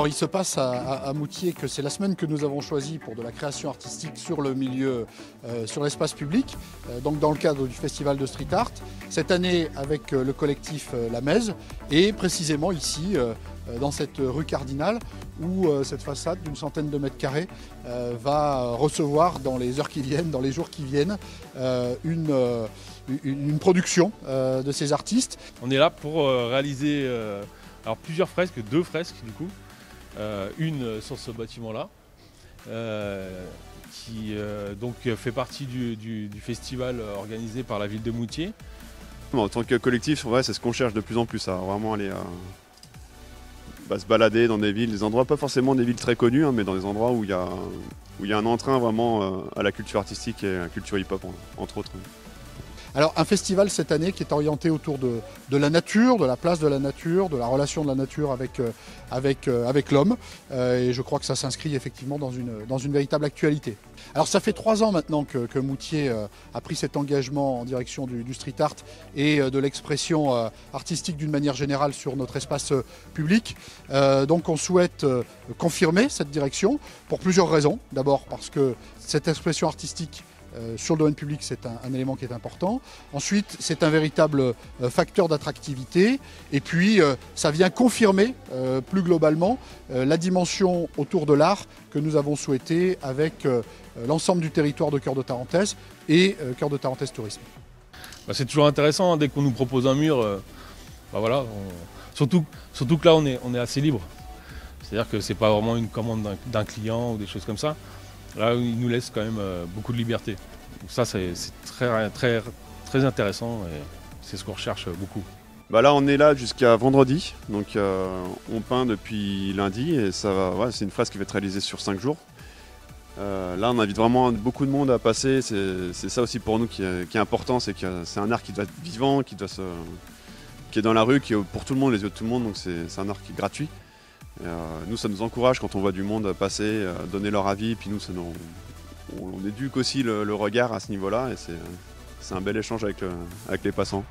Alors il se passe à Moutier que c'est la semaine que nous avons choisie pour de la création artistique sur le milieu, sur l'espace public, donc dans le cadre du festival de street art. Cette année avec le collectif La Mèze et précisément ici dans cette rue Cardinal où cette façade d'une centaine de mètres carrés va recevoir dans les heures qui viennent, dans les jours qui viennent, une production de ces artistes. On est là pour réaliser alors plusieurs fresques, 2 fresques du coup. Une sur ce bâtiment-là, qui donc fait partie du festival organisé par la ville de Moutier. En tant que collectif, c'est ce qu'on cherche de plus en plus, à vraiment aller se balader dans des villes, des endroits, pas forcément des villes très connues, mais dans des endroits où il y a un entrain vraiment à la culture artistique et à la culture hip-hop, entre autres. Alors un festival cette année qui est orienté autour de la nature, de la place de la nature, de la relation de la nature avec l'homme. Et je crois que ça s'inscrit effectivement dans une véritable actualité. Alors ça fait 3 ans maintenant que Moutier a pris cet engagement en direction du street art et de l'expression artistique d'une manière générale sur notre espace public. Donc on souhaite confirmer cette direction pour plusieurs raisons. D'abord parce que cette expression artistique sur le domaine public, c'est un élément qui est important. Ensuite, c'est un véritable facteur d'attractivité. Et puis, ça vient confirmer plus globalement la dimension autour de l'art que nous avons souhaité avec l'ensemble du territoire de Cœur de Tarentaise et Cœur de Tarentaise Tourisme. C'est toujours intéressant, dès qu'on nous propose un mur, voilà, surtout que là on est assez libre. C'est-à-dire que ce n'est pas vraiment une commande d'un client ou des choses comme ça. Là, il nous laisse quand même beaucoup de liberté. Donc ça, c'est très intéressant et c'est ce qu'on recherche beaucoup. Là, on est là jusqu'à vendredi. Donc, on peint depuis lundi et c'est une fresque qui va être réalisée sur 5 jours. Là, on invite vraiment beaucoup de monde à passer. C'est ça aussi pour nous qui est important, c'est que c'est un art qui doit être vivant, qui est dans la rue, qui est pour tout le monde, les yeux de tout le monde. Donc, c'est un art qui est gratuit. Nous, ça nous encourage quand on voit du monde passer, donner leur avis, puis nous, on éduque aussi le regard à ce niveau-là, et c'est un bel échange avec les passants.